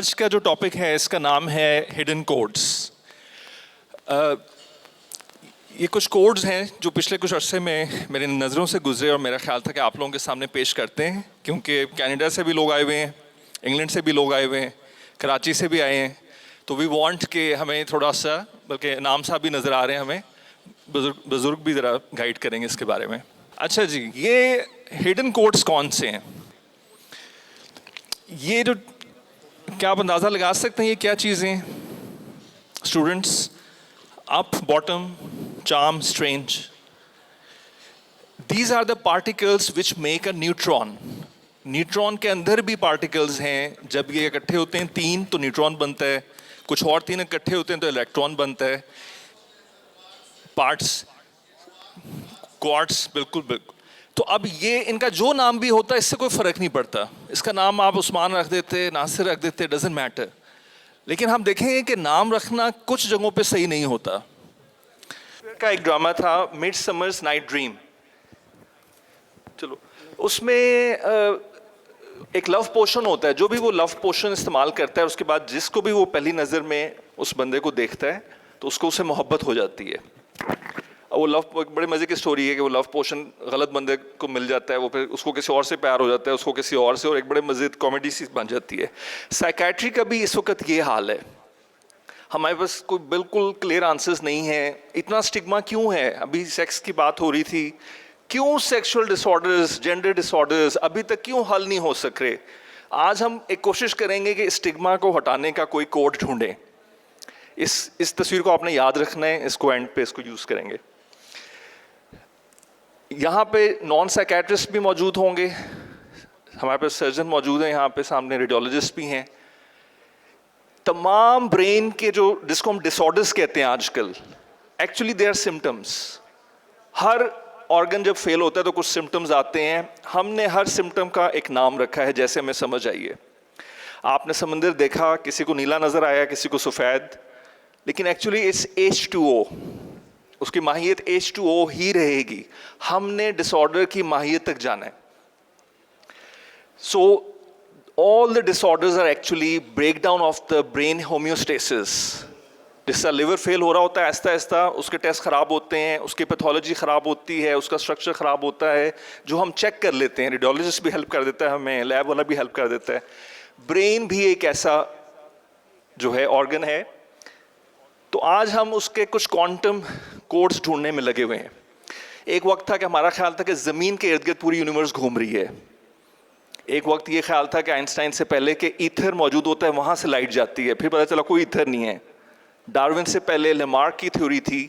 आज का जो टॉपिक है इसका नाम है हिडन कोड्स। ये कुछ कोड्स हैं जो पिछले कुछ अरसे में मेरी नज़रों से गुजरे और मेरा ख्याल था कि आप लोगों के सामने पेश करते हैं, क्योंकि कनाडा से भी लोग आए हुए हैं, इंग्लैंड से भी लोग आए हुए हैं, कराची से भी आए हैं। तो वी वांट कि हमें थोड़ा सा, बल्कि नाम साहब भी नज़र आ रहे हैं, हमें बुजुर्ग भी ज़रा गाइड करेंगे इसके बारे में। अच्छा जी, ये हिडन कोड्स कौन से हैं? ये जो, क्या आप अंदाज़ा लगा सकते हैं ये क्या चीज़ें? Students, up, bottom, charm, strange, these are the particles which make a neutron. Neutron के अंदर भी पार्टिकल्स हैं। जब ये इकट्ठे होते हैं तीन तो न्यूट्रॉन बनता है, कुछ और तीन इकट्ठे होते हैं तो इलेक्ट्रॉन बनता है। पार्ट्स, क्वार्ट्स, बिल्कुल बिल्कुल। तो अब ये इनका जो नाम भी होता है इससे कोई फ़र्क नहीं पड़ता। इसका नाम आप उस्मान रख देते, नासिर रख देते, डजेंट मैटर। लेकिन हम देखेंगे कि नाम रखना कुछ जगहों पे सही नहीं होता। का एक ड्रामा था मिडसमर्स नाइट ड्रीम, चलो उसमें एक लव पोशन होता है। जो भी वो लव पोशन इस्तेमाल करता है उसके बाद जिसको भी वो पहली नज़र में उस बंदे को देखता है तो उसको उससे मोहब्बत हो जाती है। वो लव, बड़े मज़े की स्टोरी है कि वो लव पोशन गलत बंदे को मिल जाता है, वो फिर उसको किसी और से प्यार हो जाता है, उसको किसी और से, और एक बड़े मज़े कॉमेडी सी बन जाती है। साइकेट्री का भी इस वक्त ये हाल है। हमारे पास कोई बिल्कुल क्लियर आंसर्स नहीं है। इतना स्टिग्मा क्यों है? अभी सेक्स की बात हो रही थी, क्यों सेक्सुअल डिसऑर्डर्स, जेंडर डिसऑर्डर्स अभी तक क्यों हल नहीं हो सक रहे? आज हम एक कोशिश करेंगे कि स्टिग्मा को हटाने का कोई कोड ढूंढें। इस तस्वीर को आपने याद रखना है, इसको एंड पे इसको यूज़ करेंगे। यहाँ पे नॉन साइकेट्रिस्ट भी मौजूद होंगे, हमारे पास सर्जन मौजूद हैं, यहाँ पे सामने रेडियोलॉजिस्ट भी हैं। तमाम ब्रेन के जो, जिसको हम डिसऑर्डर्स कहते हैं आजकल, एक्चुअली दे आर सिम्टम्स। हर ऑर्गन जब फेल होता है तो कुछ सिम्टम्स आते हैं। हमने हर सिम्टम का एक नाम रखा है, जैसे हमें समझ आइए। आपने समंदर देखा, किसी को नीला नज़र आया, किसी को सफ़ेद, लेकिन एक्चुअली इट्स H2O। उसकी माहियत H2O ही रहेगी। हमने डिसऑर्डर की माहियत तक जाना है। सो all the disorders are actually breakdown of the brain homeostasis। जिसका लिवर फेल हो रहा होता है आहिस्ता आहिस्ता, उसके टेस्ट ख़राब होते हैं, उसकी पैथोलॉजी ख़राब होती है, उसका स्ट्रक्चर ख़राब होता है, जो हम चेक कर लेते हैं। रेडियोलॉजिस्ट भी हेल्प कर देता है हमें, लैब वाला भी हेल्प कर देता है। ब्रेन भी एक ऐसा जो है ऑर्गन है। तो आज हम उसके कुछ क्वांटम कोड्स ढूंढने में लगे हुए हैं। एक वक्त था कि हमारा ख्याल था कि ज़मीन के इर्द गिर्द पूरी यूनिवर्स घूम रही है। एक वक्त ये ख्याल था कि आइंस्टाइन से पहले कि ईथर मौजूद होता है, वहाँ से लाइट जाती है। फिर पता चला कोई ईथर नहीं है। डार्विन से पहले लेमार्क की थ्योरी थी।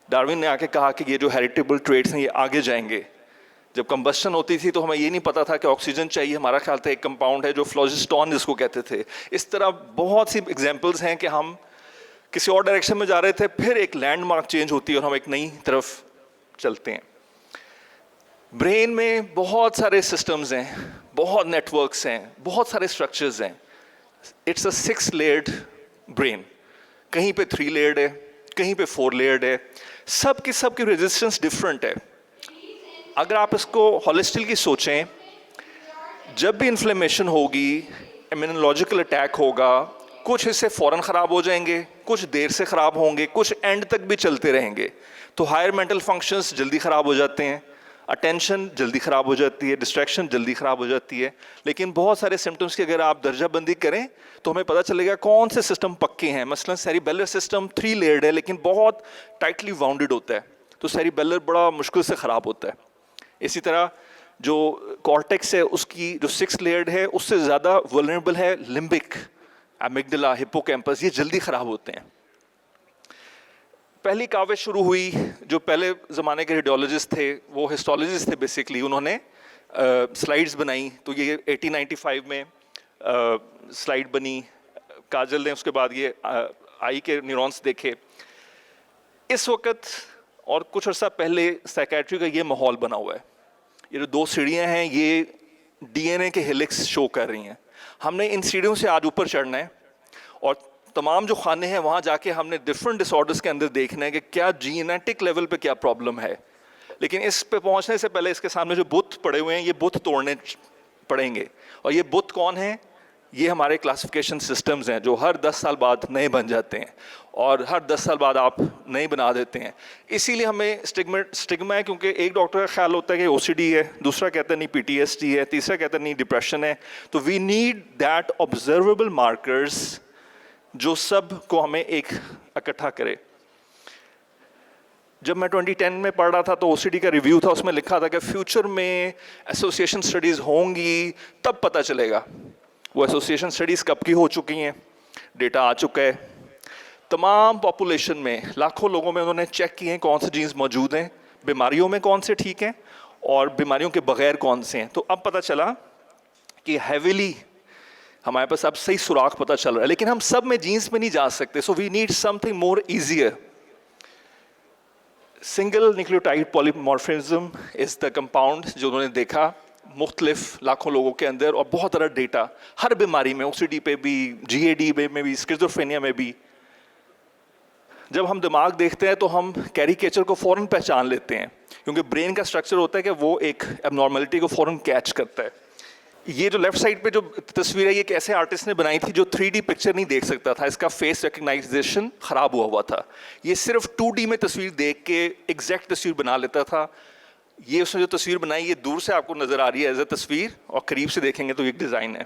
डार्विन ने आके कहा कि ये जो हेरिटेबल ट्रेट्स हैं ये आगे जाएंगे। जब कंबस्शन होती थी तो हमें ये नहीं पता था कि ऑक्सीजन चाहिए। हमारा ख्याल था एक कंपाउंड है जो फ्लोजिस्टॉन जिसको कहते थे। इस तरह बहुत सी एग्जाम्पल्स हैं कि हम किसी और डायरेक्शन में जा रहे थे, फिर एक लैंडमार्क चेंज होती है और हम एक नई तरफ चलते हैं। ब्रेन में बहुत सारे सिस्टम्स हैं, बहुत नेटवर्क्स हैं, बहुत सारे स्ट्रक्चर्स हैं। It's a 6 layered brain. कहीं पे 3 लेयर्ड है, कहीं पे 4 लेयर्ड है। सब की रेजिस्टेंस डिफरेंट है। अगर आप इसको हॉलिस्टिकली सोचें, जब भी इन्फ्लेमेशन होगी, इम्यूनोलॉजिकल अटैक होगा, कुछ हिस्से फ़ौरन ख़राब हो जाएंगे, कुछ देर से ख़राब होंगे, कुछ एंड तक भी चलते रहेंगे। तो हायर मेंटल फंक्शंस जल्दी ख़राब हो जाते हैं, अटेंशन जल्दी ख़राब हो जाती है, डिस्ट्रैक्शन जल्दी ख़राब हो जाती है। लेकिन बहुत सारे सिम्टम्स की अगर आप दर्जाबंदी करें तो हमें पता चलेगा कौन से सिस्टम पक्के हैं। मसलन सेरिबेलर सिस्टम 3 लेयर्ड है लेकिन बहुत टाइटली वाउंडेड होता है, तो सेरिबेलर बड़ा मुश्किल से ख़राब होता है। इसी तरह जो कॉर्टेक्स है उसकी जो 6 लेयर्ड है उससे ज़्यादा वल्नरेबल है लिम्बिक, एमिगडाला, हिप्पोकैम्पस, ये जल्दी ख़राब होते हैं। पहली काविश शुरू हुई, जो पहले ज़माने के रेडियोलॉजिस्ट थे वो हिस्टोलॉजिस्ट थे बेसिकली, उन्होंने स्लाइड्स बनाई। तो ये 1895 में स्लाइड बनी। काजल ने उसके बाद ये आई के न्यूरॉन्स देखे। इस वक्त और कुछ अर्सा पहले साइकेट्री का ये माहौल बना हुआ है। ये जो 2 सीढ़ियाँ हैं ये DNA के हेलिक्स शो कर रही हैं। हमने इन सीढ़ियों से आज ऊपर चढ़ना है और तमाम जो खाने हैं वहाँ जाके हमने डिफरेंट डिसऑर्डर्स के अंदर देखना है कि क्या जीनेटिक लेवल पे क्या प्रॉब्लम है। लेकिन इस पे पहुँचने से पहले इसके सामने जो बुत पड़े हुए हैं ये बुत तोड़ने पड़ेंगे। और ये बुत कौन है? ये हमारे क्लासिफिकेशन सिस्टम्स हैं जो हर 10 साल बाद नए बन जाते हैं और हर 10 साल बाद आप नए बना देते हैं। इसीलिए हमें स्टिग्मा है, क्योंकि एक डॉक्टर का ख्याल होता है कि ओसीडी है, दूसरा कहता है नहीं पीटीएसडी है, तीसरा कहता है नहीं डिप्रेशन है। तो we need that observable markers जो सब को हमें एक इकट्ठा करे। जब मैं 2010 में पढ़ रहा था तो ओसीडी का रिव्यू था, उसमें लिखा था कि फ्यूचर में एसोसिएशन स्टडीज़ होंगी तब पता चलेगा। वो एसोसिएशन स्टडीज़ कब की हो चुकी हैं, डेटा आ चुका है। तमाम पॉपुलेशन में लाखों लोगों में उन्होंने चेक किए हैं कौन से जीन्स मौजूद हैं, बीमारियों में कौन से ठीक हैं और बीमारियों के बगैर कौन से हैं। तो अब पता चला कि हैविली हमारे पास अब सही सुराख पता चल रहा है, लेकिन हम सब में जीन्स में नहीं जा सकते। So we need something more easier. Single nucleotide polymorphism is the compound जो उन्होंने देखा मुख्तलिफ लाखों लोगों के अंदर, और बहुत सारा डेटा हर बीमारी में, ओसीडी पे भी, जीएडी में भी, स्किज़ोफ्रेनिया में भी। जब हम दिमाग देखते हैं तो हम कैरिकेचर को फ़ौरन पहचान लेते हैं, क्योंकि ब्रेन का स्ट्रक्चर होता है कि वो एक एबनॉर्मलिटी को फ़ौरन कैच करता है। ये जो लेफ्ट साइड पे जो तस्वीर है, ये कैसे आर्टिस्ट ने बनाई थी जो 3D पिक्चर नहीं देख सकता था, इसका फेस रिकग्नाइजेशन ख़राब हुआ था। ये सिर्फ 2D में तस्वीर देख के एग्जैक्ट तस्वीर बना लेता था। ये उसने जो तस्वीर बनाई, ये दूर से आपको नज़र आ रही है एज अ तस्वीर, और करीब से देखेंगे तो एक डिज़ाइन है।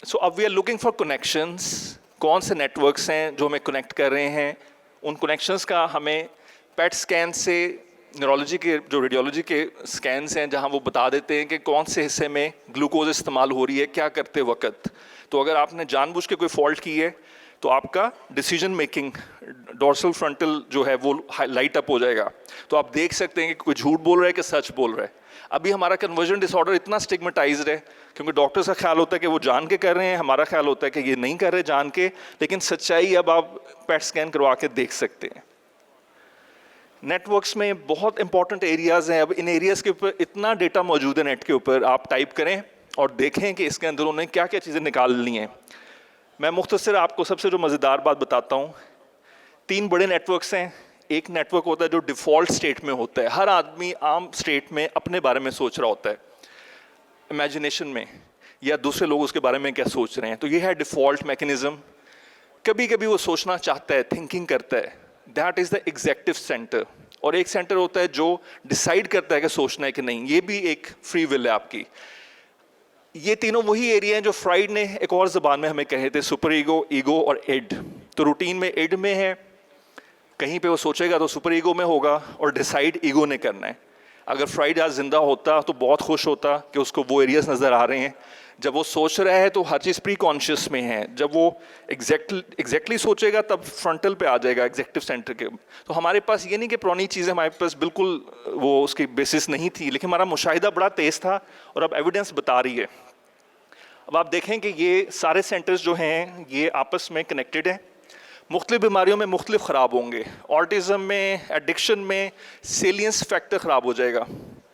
सो अब we are looking for connections. कौन से नेटवर्क्स हैं जो हमें कनेक्ट कर रहे हैं, उन कनेक्शंस का हमें पेट स्कैन से, न्यूरोलॉजी के जो रेडियोलॉजी के स्कैन्स हैं जहां वो बता देते हैं कि कौन से हिस्से में ग्लूकोज इस्तेमाल हो रही है क्या करते वक्त। तो अगर आपने जानबूझ के कोई फॉल्ट की है तो आपका डिसीजन मेकिंग डोर्सल फ्रंटल जो है वो लाइट अप हो जाएगा। तो आप देख सकते हैं कि कोई झूठ बोल रहा है कि सच बोल रहा है। अभी हमारा कन्वर्जन डिसऑर्डर इतना स्टिग्मेटाइज्ड है क्योंकि डॉक्टर्स का ख्याल होता है कि वो जान के कर रहे हैं, हमारा ख्याल होता है कि ये नहीं कर रहे जान के, लेकिन सच्चाई अब आप पेट स्कैन करवा के देख सकते हैं। नेटवर्क्स में बहुत इंपॉर्टेंट एरियाज़ हैं। अब इन एरियाज़ के ऊपर इतना डेटा मौजूद है नेट के ऊपर, आप टाइप करें और देखें कि इसके अंदर उन्होंने क्या क्या चीज़ें निकाल ली हैं। मैं मुख्तसर आपको सबसे जो मज़ेदार बात बताता हूँ। 3 बड़े नेटवर्क्स हैं। एक नेटवर्क होता है जो डिफ़ॉल्ट स्टेट में होता है, हर आदमी आम स्टेट में अपने बारे में सोच रहा होता है, इमेजिनेशन में, या दूसरे लोग उसके बारे में क्या सोच रहे हैं। तो ये है डिफ़ॉल्ट मैकेनिज़्म। कभी कभी वो सोचना चाहता है, थिंकिंग करता है, that is the adjective centre. और एक सेंटर होता है जो डिसाइड करता है कि सोचना है कि नहीं, ये भी एक फ्री विल है आपकी। ये तीनों वही एरिया हैं जो फ्राइड ने एक और ज़बान में हमें कहे थे, सुपर ईगो, ईगो और एड। तो रूटीन में एड में है, कहीं पे वो सोचेगा तो सुपर ईगो में होगा, और डिसाइड ईगो ने करना है। अगर फ्राइड आज जिंदा होता तो बहुत खुश होता कि उसको वो एरियाज नज़र आ रहे हैं। जब वो सोच रहा है तो हर चीज़ प्री कॉन्शियस में है, जब वो एग्जैक्टली सोचेगा तब फ्रंटल पे आ जाएगा, एग्जेक्टिव सेंटर के। तो हमारे पास ये नहीं कि पुरानी चीज़ें हमारे पास बिल्कुल वो उसकी बेसिस नहीं थी, लेकिन हमारा मुशाहिदा बड़ा तेज़ था और अब एविडेंस बता रही है। अब आप देखें कि ये सारे सेंटर्स जो हैं ये आपस में कनेक्टेड हैं। मुख्तलिफ बीमारियों में मुख्तलिफ ख़राब होंगे। ऑटिज़म में, एडिक्शन में सेलियंस फैक्टर ख़राब हो जाएगा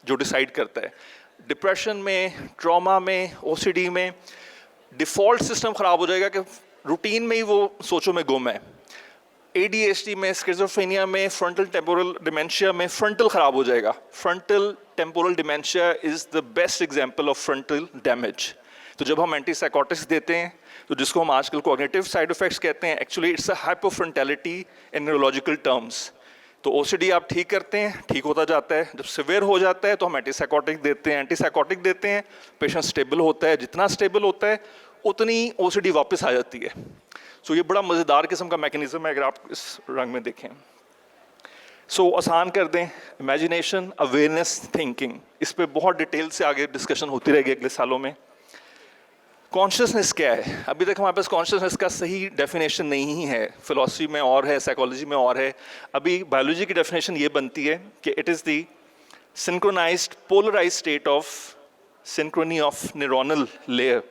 जो डिसाइड करता है। डिप्रेशन में, ट्रॉमा में, ओसीडी में डिफ़ॉल्ट सिस्टम ख़राब हो जाएगा कि रूटीन में ही वो सोचों में गुम है। एडीएचडी में, स्किज़ोफ्रेनिया में, फ्रंटल टेम्पोरल डिमेंशिया में फ्रंटल ख़राब हो जाएगा। Frontal temporal dementia is the best example of frontal damage. तो जब हम एंटीसाइकोटिक्स देते हैं तो जिसको हम आजकल कॉग्निटिव साइड इफेक्ट्स कहते हैं, actually it's a hypofrontality in neurological terms. तो ओसीडी आप ठीक करते हैं, ठीक होता जाता है। जब सिवियर हो जाता है तो हम एंटीसाइकोटिक देते हैं, एंटीसाइकोटिक देते हैं, पेशेंट स्टेबल होता है। जितना स्टेबल होता है उतनी ओसीडी वापस आ जाती है। सो ये बड़ा मज़ेदार किस्म का मैकेनिज्म है अगर आप इस रंग में देखें। सो आसान कर दें, इमेजिनेशन, अवेयरनेस, थिंकिंग, इस पर बहुत डिटेल से आगे डिस्कशन होती रहेगी अगले सालों में। कॉन्शियसनेस क्या है? अभी तक हमारे पास कॉन्शियसनेस का सही डेफिनेशन नहीं है। फिलॉसफी में और है, साइकोलॉजी में और है। अभी बायोलॉजी की डेफिनेशन ये बनती है कि it is the synchronized polarized state of synchrony of neuronal layer.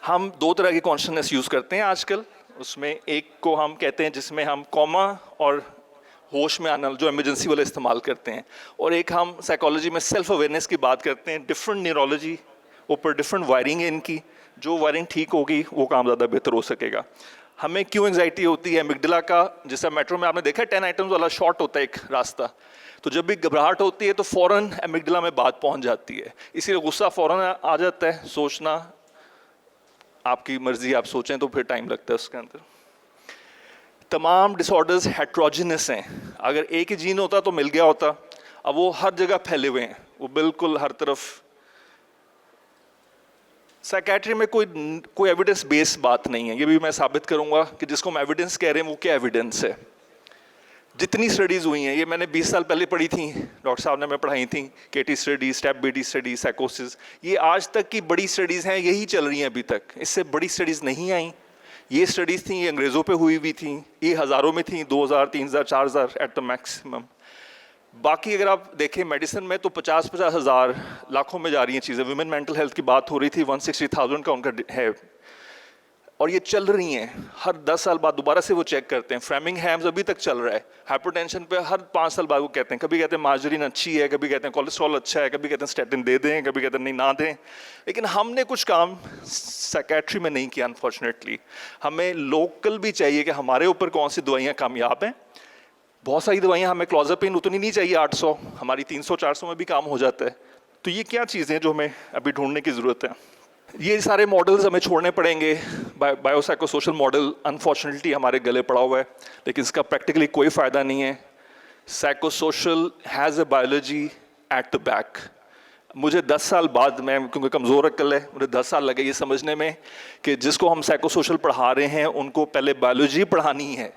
हम 2 तरह की कॉन्शियसनेस यूज़ करते हैं आजकल। उसमें एक को हम कहते हैं जिसमें हम कॉमा और होश में आना जो इमरजेंसी वाले इस्तेमाल करते हैं, और एक हम साइकोलॉजी में सेल्फ अवेयरनेस की बात करते हैं। डिफरेंट न्यूरोलॉजी ऊपर डिफरेंट वायरिंग है इनकी, जो वायरिंग ठीक होगी वो काम ज़्यादा बेहतर हो सकेगा। हमें क्यों एंग्जाइटी होती है? एमिगडाला का, जैसा मेट्रो में आपने देखा है 10 आइटम्स वाला शॉर्ट होता है एक रास्ता, तो जब भी घबराहट होती है तो फ़ौरन एमिगडाला में बात पहुंच जाती है, इसीलिए गुस्सा फ़ौरन आ जाता है, सोचना, आपकी मर्जी, आप सोचें तो फिर टाइम लगता है उसके अंदर। तमाम डिसऑर्डर्स हेट्रोजिनस हैं, अगर एक ही जीन होता तो मिल गया होता, अब वो हर जगह फैले हुए हैं, वो बिल्कुल हर तरफ। साइकेट्री में कोई एविडेंस बेस्ड बात नहीं है, ये भी मैं साबित करूंगा कि जिसको हम एविडेंस कह रहे हैं वो क्या एविडेंस है। जितनी स्टडीज़ हुई हैं, ये मैंने 20 साल पहले पढ़ी थी, डॉक्टर साहब ने मैं पढ़ाई थी, केटी स्टडी, स्टेप बेटी स्टडी, साइकोसिस, ये आज तक की बड़ी स्टडीज़ हैं, यही चल रही हैं अभी तक, इससे बड़ी स्टडीज़ नहीं आई। ये स्टडीज़ थी, ये अंग्रेज़ों पे हुई हुई थी, ये हज़ारों में थी, 2000, 3000, 4000 एट द मैक्सिमम। बाकी अगर आप देखें मेडिसिन में तो 50-50 हज़ार, लाखों में जा रही हैं चीज़ें। वुमेन मेंटल हेल्थ की बात हो रही थी, 160,000 का उनका है, और ये चल रही हैं। हर 10 साल बाद दोबारा से वो चेक करते हैं। फ्रेमिंगहैम्स अभी तक चल रहा है। हाइपरटेंशन पे हर 5 साल बाद वो कहते हैं, कभी कहते हैं मार्जरीन अच्छी है, कभी कहते हैं कोलेस्ट्रॉल अच्छा है, कभी कहते हैं स्टेटिन दे दें, कभी कहते हैं नहीं ना दें। लेकिन हमने कुछ काम साइकेट्री में नहीं किया अनफॉर्चुनेटली। हमें लोकल भी चाहिए कि हमारे ऊपर कौन सी दवाइयाँ कामयाब हैं। बहुत सारी दवाइयाँ, हमें क्लोज़ापिन उतनी नहीं चाहिए 800, हमारी 300-400 में भी काम हो जाता है। तो ये क्या चीज़ें जो हमें अभी ढूंढने की ज़रूरत है। ये सारे मॉडल्स हमें छोड़ने पड़ेंगे। बायोसाइकोसोशल मॉडल अनफॉर्चुनेटली हमारे गले पड़ा हुआ है, लेकिन इसका प्रैक्टिकली कोई फ़ायदा नहीं है। Psychosocial has a biology at the back. मुझे 10 साल बाद, मैं क्योंकि कमज़ोर अक्ल है, मुझे 10 साल लगे ये समझने में कि जिसको हम साइकोसोशल पढ़ा रहे हैं उनको पहले बायोलॉजी पढ़ानी है,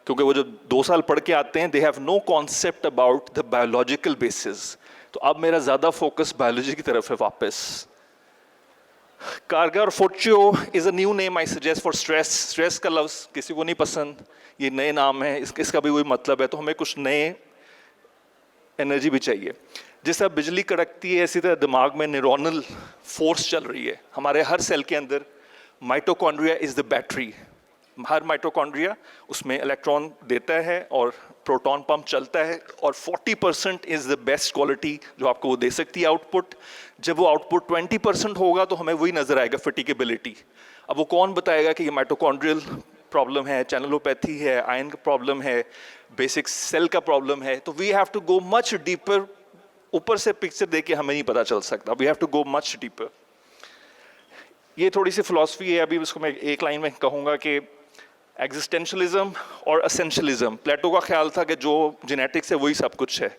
क्योंकि वो जो 2 साल पढ़ के आते हैं, they have no concept about the biological basis. तो अब मेरा ज़्यादा फोकस बायोलॉजी की तरफ है वापस। कारगर fortio is a new name I suggest for stress. Stress का लफ्ज़ किसी को नहीं पसंद, ये नए नाम है, इसका भी कोई मतलब है, तो हमें कुछ नए एनर्जी भी चाहिए। जिस तरह बिजली कड़कती है, इसी तरह दिमाग में न्यूरोनल फोर्स चल रही है। हमारे हर सेल के अंदर mitochondria is the battery. Her mitochondria उसमें इलेक्ट्रॉन देता है और प्रोटॉन पंप चलता है, और 40% इज़ द बेस्ट क्वालिटी जो आपको वो दे सकती है आउटपुट। जब वो आउटपुट 20% होगा तो हमें वही नज़र आएगा, फटीकेबिलिटी। अब वो कौन बताएगा कि ये माइटोकॉन्ड्रियल प्रॉब्लम है, चैनलोपैथी है, आयरन का प्रॉब्लम है, बेसिक सेल का प्रॉब्लम है। तो we have to go much deeper. ऊपर से पिक्चर देख के हमें नहीं पता चल सकता, we have to go much deeper. ये थोड़ी सी फिलॉसफी है, अभी उसको मैं एक लाइन में कहूँगा कि एग्जिस्टेंशलिज्म और असेंशलिज्म। प्लेटो का ख्याल था कि जो जेनेटिक्स है वही सब कुछ है,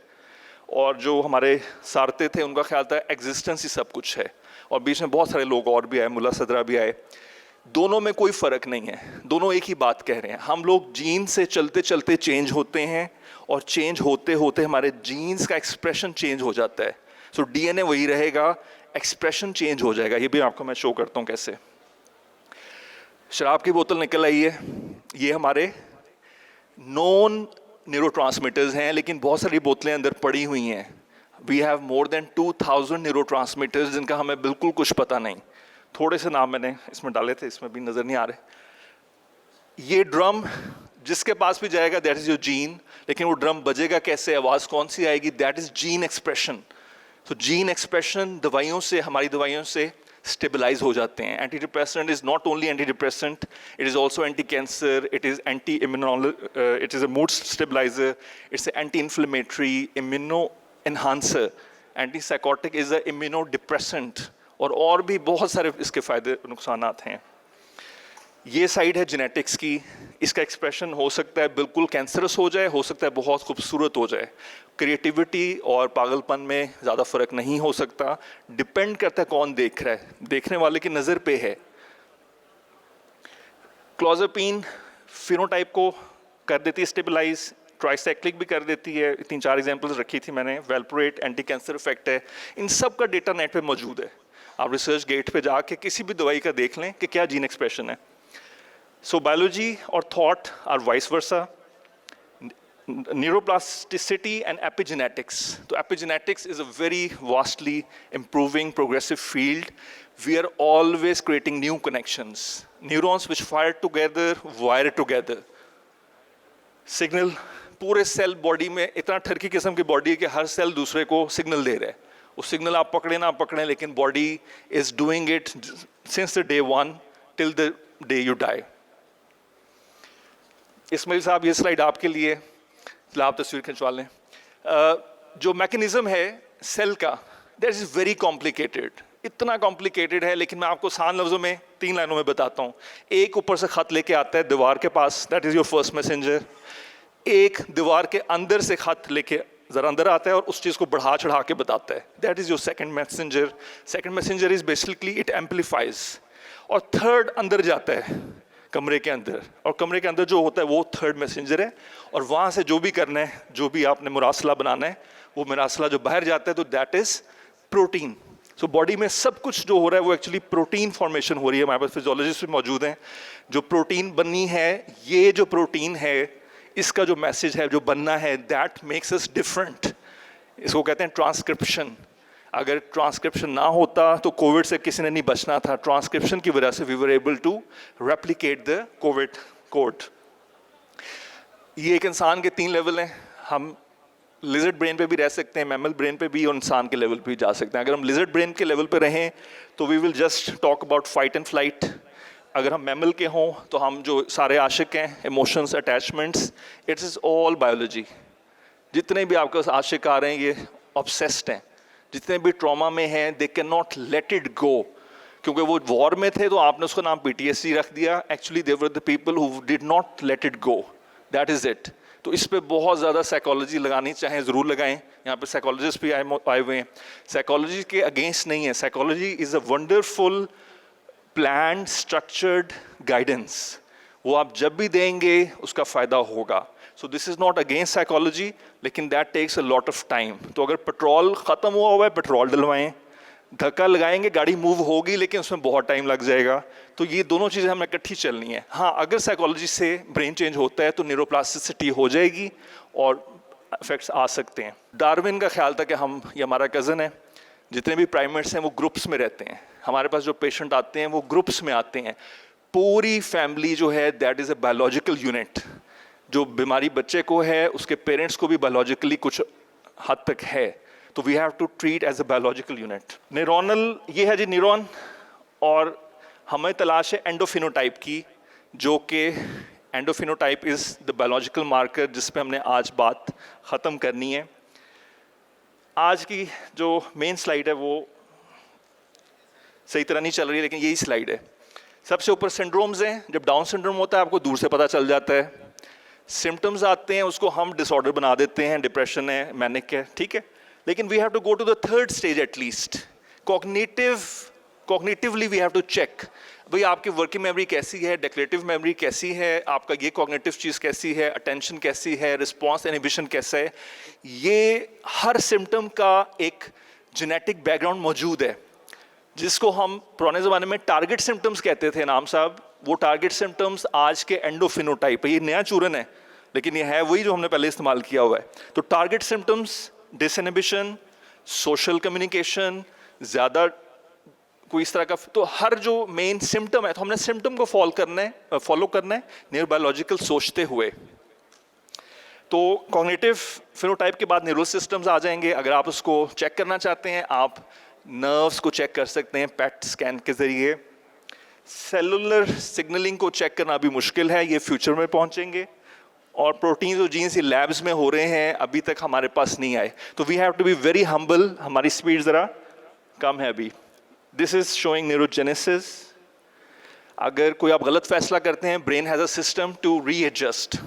और जो हमारे सारते थे उनका ख्याल था एग्जिस्टेंस ही सब कुछ है। और बीच में बहुत सारे लोग और भी आए, मुल्ला सदरा भी आए। दोनों में कोई फ़र्क नहीं है, दोनों एक ही बात कह रहे हैं। हम लोग जीन से चलते चलते चेंज होते हैं, और चेंज होते होते हमारे जीन्स का एक्सप्रेशन चेंज हो जाता है। सो डीएनए वही रहेगा, एक्सप्रेशन चेंज हो जाएगा। ये भी आपको मैं शो करता हूँ कैसे। शराब की बोतल निकल आई है, ये हमारे नॉन न्यूरोट्रांसमीटर्स हैं, लेकिन बहुत सारी बोतलें अंदर पड़ी हुई हैं। We have more than 2000 neurotransmitters जिनका हमें बिल्कुल कुछ पता नहीं। थोड़े से नाम मैंने इसमें डाले थे, इसमें भी नज़र नहीं आ रहे। ये ड्रम जिसके पास भी जाएगा दैट इज़ योर जीन, लेकिन वो ड्रम बजेगा कैसे, आवाज़ कौन सी आएगी, दैट इज़ जीन एक्सप्रेशन। तो जीन एक्सप्रेशन दवाइयों से, हमारी दवाइयों से स्टेबलाइज हो जाते हैं। Anti depressant is not only anti depressant, it is also anti cancer, it is anti immunol, it is a mood stabiliser, it's anti inflammatory, immuno enhancer, anti psychotic, is a immuno depressant, और भी बहुत सारे इसके फ़ायदे नुकसानात हैं। ये side है genetics की। इसका एक्सप्रेशन हो सकता है बिल्कुल कैंसरस हो जाए, हो सकता है बहुत खूबसूरत हो जाए। क्रिएटिविटी और पागलपन में ज़्यादा फ़र्क नहीं हो सकता, डिपेंड करता है कौन देख रहा है, देखने वाले की नज़र पे है। क्लोज़ापिन फिनोटाइप को कर देती है स्टेबलाइज, ट्राइसाइक्लिक भी कर देती है। 3-4 एग्जांपल्स रखी थी मैंने। वेल्प्रोएट एंटी कैंसर इफेक्ट है। इन सब का डेटा नेट पे मौजूद है, आप रिसर्च गेट पे जाके किसी भी दवाई का देख लें कि क्या जीन एक्सप्रेशन है। So biology or thought are vice versa. Neuroplasticity and epigenetics. So epigenetics is a very vastly improving progressive field. We are always creating new connections. Neurons which fire together, wire together. Signal पूरे cell body में इतना ठरकी किस्म की body है कि हर cell दूसरे को signal दे रहा है। वो सिग्नल आप पकड़े ना पकड़े, लेकिन body is doing it since the day 1 till the day you die. Ismail साहब ये स्लाइड आपके लिए, आप तस्वीर खिंचवा लें। जो मैकेनिज्म है सेल का, दैट इज़ वेरी कॉम्प्लिकेटेड, इतना कॉम्प्लिकेटेड है, लेकिन मैं आपको आसान लफ्जों में 3 लाइनों में बताता हूँ। एक ऊपर से खत लेके आता है दीवार के पास, that is your first messenger. एक दीवार के अंदर से खत लेके जरा अंदर आता है और उस चीज़ को बढ़ा चढ़ा के बताता है, that is your second messenger. Second messenger is basically it amplifies. और थर्ड अंदर जाता है कमरे के अंदर, और कमरे के अंदर जो होता है वो थर्ड मैसेंजर है। और वहाँ से जो भी करना है, जो भी आपने मुरासला बनाना है, वो मुरासला जो बाहर जाता है तो that is protein. So body में सब कुछ जो हो रहा है वो एक्चुअली प्रोटीन फॉर्मेशन हो रही है। हमारे पास फिजियोलॉजिस्ट भी मौजूद हैं। जो प्रोटीन बननी है, ये जो प्रोटीन है, इसका जो मैसेज है जो बनना है, दैट मेक्स अस डिफरेंट। इसको कहते हैं ट्रांसक्रिप्शन। अगर ट्रांसक्रिप्शन ना होता तो कोविड से किसी ने नहीं बचना था। ट्रांसक्रिप्शन की वजह से we were able to replicate the COVID code. ये एक इंसान के 3 लेवल हैं। हम लिजर्ड ब्रेन पे भी रह सकते हैं, मैमल ब्रेन पे भी, और इंसान के लेवल पे भी जा सकते हैं। अगर हम लिजर्ड ब्रेन के लेवल पे रहें तो we will just talk about fight and flight. अगर हम मैमल के हों तो हम जो सारे आशिक हैं, emotions, attachments, it's is all biology. जितने भी आपके पास आशिक आ रहे हैं ये ऑब्सेस्ड हैं। जितने भी ट्रॉमा में हैं they can not let it go, क्योंकि वो वॉर में थे तो आपने उसका नाम PTSD रख दिया। Actually they were the people who did not let it go, that is it. तो इस पे बहुत ज़्यादा साइकोलॉजी लगानी चाहें ज़रूर लगाएं। यहाँ पे साइकोलॉजिस्ट भी आए हुए हैं। साइकोलॉजी के अगेंस्ट नहीं है। Psychology is a wonderful plan structured guidance. वो आप जब भी देंगे उसका फ़ायदा होगा। So this is not against psychology, लेकिन that takes a lot of time. तो अगर पेट्रोल ख़त्म हुआ है, पेट्रोल डलवाएं। धक्का लगाएंगे, गाड़ी मूव होगी, लेकिन उसमें बहुत टाइम लग जाएगा। तो ये दोनों चीज़ें हमें इकट्ठी चलनी है। हाँ, अगर साइकोलॉजी से ब्रेन चेंज होता है तो न्यूरोप्लास्टिसिटी हो जाएगी और इफेक्ट्स आ सकते हैं। डार्विन का ख्याल था कि हम, ये हमारा कज़न है, जितने भी प्राइमेट्स हैं वो ग्रुप्स में रहते हैं। हमारे पास जो पेशेंट आते हैं वो ग्रुप्स में आते हैं। पूरी फैमिली जो है that is a biological unit. जो बीमारी बच्चे को है उसके पेरेंट्स को भी बायोलॉजिकली कुछ हद तक है, तो we have to treat as a biological unit. Neuronal, ये है जी न्यूरॉन, और हमें तलाश है एंडोफिनोटाइप की, जो कि एंडोफिनोटाइप इज़ द बायोलॉजिकल मार्कर जिस पे हमने आज बात ख़त्म करनी है। आज की जो मेन स्लाइड है वो सही तरह नहीं चल रही है, लेकिन यही स्लाइड है। सबसे ऊपर सिंड्रोम्स हैं। जब डाउन सिंड्रोम होता है आपको दूर से पता चल जाता है। सिम्टम्स आते हैं, उसको हम डिसऑर्डर बना देते हैं, डिप्रेशन है, मैनिक है, ठीक है। लेकिन we have to go to the third stage at least. Cognitively we have to check, भाई आपकी वर्किंग मेमोरी कैसी है, डेक्लेरेटिव मेमोरी कैसी है, आपका ये कॉग्निटिव चीज़ कैसी है, अटेंशन कैसी है, रिस्पॉन्स इनहिबिशन कैसा है। ये हर सिम्टम का एक जेनेटिक बैकग्राउंड मौजूद है, जिसको हम पुराने ज़माने में टारगेट सिम्टम्स कहते थे नाम साहब। वो टारगेट सिम्टम्स आज के एंडोफिनोटाइप है। ये नया चूरन है, लेकिन ये है वही जो हमने पहले इस्तेमाल किया हुआ है। तो टारगेट सिम्टम्स, डिसइनहिबिशन, सोशल कम्युनिकेशन, ज़्यादा कोई इस तरह का, तो हर जो मेन सिम्टम है तो हमने सिम्टम को फॉलो करना है न्यूरोबायोलॉजिकल सोचते हुए। तो कॉग्निटिव फिनोटाइप के बाद न्यूरल सिस्टम्स आ जाएंगे। अगर आप उसको चेक करना चाहते हैं, आप नर्व्स को चेक कर सकते हैं पेट स्कैन के ज़रिए। सेलुलर सिग्नलिंग को चेक करना अभी मुश्किल है, ये फ्यूचर में पहुंचेंगे। और प्रोटीन्स और जीन्स ये लैब्स में हो रहे हैं, अभी तक हमारे पास नहीं आए। तो we have to be very humble. हमारी स्पीड ज़रा कम है अभी। This is showing neurogenesis. अगर कोई आप गलत फैसला करते हैं, brain has a system to readjust.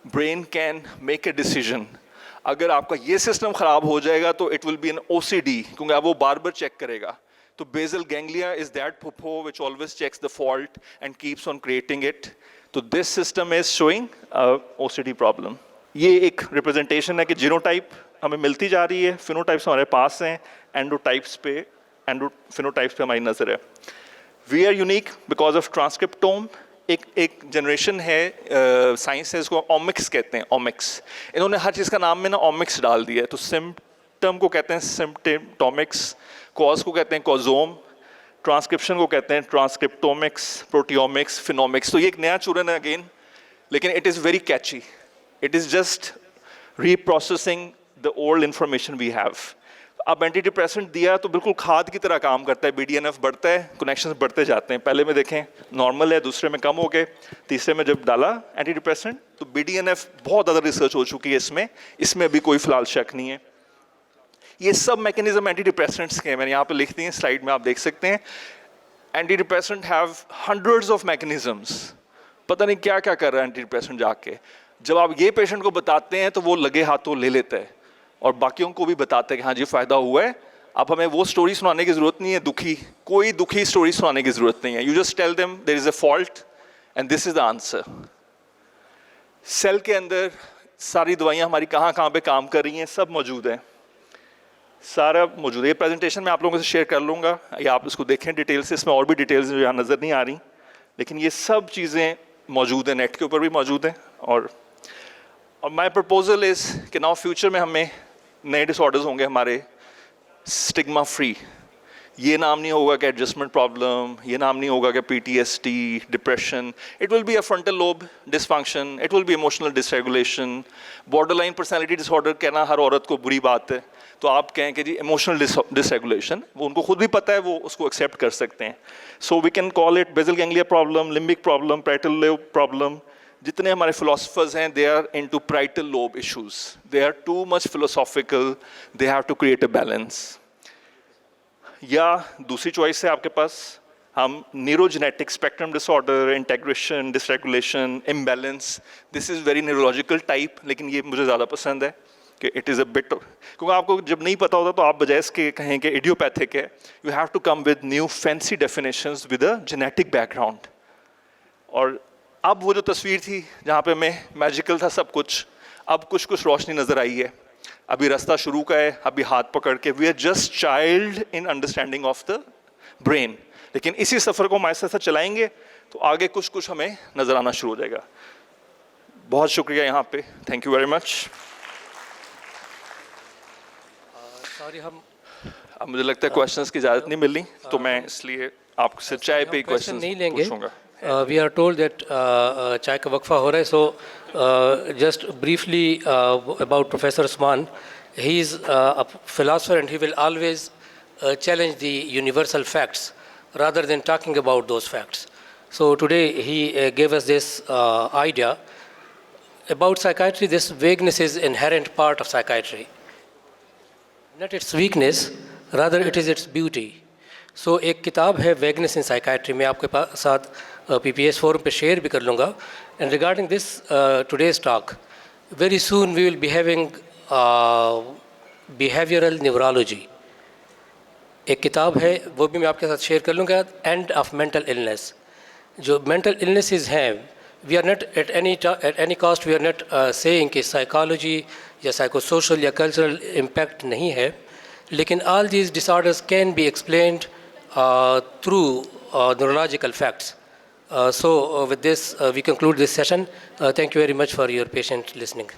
Brain can make a decision. अगर आपका ये सिस्टम ख़राब हो जाएगा तो it will be an OCD, क्योंकि आप वो बार बार चेक करेगा। तो बेसल गैंग्लिया इज दैट पुप्पो which always checks the fault and keeps on creating it. तो this system is showing OCD problem. ये एक रिप्रेजेंटेशन है कि जीनोटाइप हमें मिलती जा रही है, फिनोटाइप्स हमारे पास हैं, फिनोटाइप्स पे हमारी नज़र है। We are unique because of transcriptome. एक जनरेशन है, साइंस है, इसको ओमिक्स कहते हैं, ओमिक्स। इन्होंने हर चीज़ का नाम में ना ओमिक्स डाल दिया है। तो सिम्टम को कहते हैं सिम्पटोमिक्स, कॉज को कहते हैं कॉजोम, ट्रांसक्रिप्शन को कहते हैं ट्रांसक्रिप्टोमिक्स, प्रोटियोमिक्स, फिनोमिक्स। तो ये एक नया चूरन है अगेन, लेकिन it is very catchy. It is just reprocessing the old information we have. अब एंटी डिप्रेसेंट दिया तो बिल्कुल खाद की तरह काम करता है। BDNF बढ़ता है, कनेक्शंस बढ़ते जाते हैं। पहले में देखें नॉर्मल है, दूसरे में कम हो गए, तीसरे में जब डाला एंटी डिप्रेसेंट तो BDNF बहुत ज़्यादा रिसर्च हो चुकी है इसमें अभी कोई फिलहाल शक नहीं है। ये सब मैकेनिज्म एंटी डिप्रेसेंट्स के हैं, मैंने यहाँ पे लिख दिए स्लाइड में, आप देख सकते हैं। Anti depressant have hundreds of mechanisms, पता नहीं क्या क्या कर रहा है एंटी डिप्रेसेंट जाके। जब आप ये पेशेंट को बताते हैं तो वो लगे हाथों ले लेता है और बाकियों को भी बताते हैं कि हाँ जी फ़ायदा हुआ है। अब हमें वो स्टोरी सुनाने की ज़रूरत नहीं है दुखी, कोई दुखी स्टोरी सुनाने की ज़रूरत नहीं है। You just tell them there is a fault and this is the answer. Cell के अंदर सारी दवाइयाँ हमारी कहाँ कहाँ पे काम कर रही हैं, सब मौजूद है, सारा मौजूद है। ये प्रेजेंटेशन मैं आप लोगों से शेयर कर लूँगा, या आप इसको देखें डिटेल से, इसमें और भी डिटेल्स यहाँ नज़र नहीं आ रही, लेकिन ये सब चीज़ें मौजूद हैं, नेट के ऊपर भी मौजूद हैं। और माई प्रपोजल इज़ कि नाउ फ्यूचर में हमें नए डिसऑर्डर्स होंगे हमारे स्टिग्मा फ्री। ये नाम नहीं होगा कि एडजस्टमेंट प्रॉब्लम, ये नाम नहीं होगा कि PTSD, depression. It will be a frontal lobe dysfunction, it will be emotional dysregulation. Borderline personality disorder कहना हर औरत को बुरी बात है, तो आप कहें कि जी इमोशनल डिसरेगुलेशन, वो उनको खुद भी पता है, वो उसको एक्सेप्ट कर सकते हैं। So we can call it basal ganglia problem, limbic problem, parietal lobe problem. जितने हमारे फिलोसफर्स हैं they are into parietal lobe issues, they are too much philosophical, they have to create a balance. या दूसरी choice है आपके पास, हम neurogenetic spectrum disorder, integration, dysregulation, imbalance, this is very neurological type, लेकिन ये मुझे ज़्यादा पसंद है कि इट इज़ अ बिट, क्योंकि आपको जब नहीं पता होता तो आप बजाय इसके कहें कि इडियोपैथिक है, you have to come with new fancy definitions with a genetic background. और अब वो जो तस्वीर थी जहाँ पे मैं मैजिकल था सब कुछ, अब कुछ कुछ रोशनी नज़र आई है। अभी रास्ता शुरू का है, अभी हाथ पकड़ के we are just child in understanding of the brain, लेकिन इसी सफ़र को हम ऐसा ऐसा चलाएंगे तो आगे कुछ कुछ हमें नज़र आना शुरू हो जाएगा। बहुत शुक्रिया यहाँ पे, thank you very much. Sorry, अब मुझे लगता है क्वेश्चंस की इजाज़त नहीं मिलनी, तो मैं इसलिए आपसे चाय पे क्वेश्चंस नहीं लेंगे। पूछूंगा। वी आर टोल्ड दैट चाय का वक्फा हो रहा है, so just briefly about professor Usman, he is a philosopher and he will always challenge the universal facts rather than talking about those facts. So today he gave us this idea about psychiatry. This vagueness is inherent part of psychiatry, not its weakness, rather it is its beauty. So एक किताब है Vagueness in Psychiatry, मैं आपके साथ PPS forum पे share भी कर लूँगा. And regarding this today's talk, very soon we will be having behavioral neurology. एक किताब है, वो भी मैं आपके साथ शेयर कर लूँगा, एंड ऑफ मेंटल इलनेस. जो मेंटल इलनेसेस हैं, we are not at any cost, we are not saying कि साइकोलॉजी या साइकोसोशल या कल्चरल इम्पैक्ट नहीं है, लेकिन all these disorders can be explained through neurological facts. So with this we conclude this session. Thank you very much for your patient listening.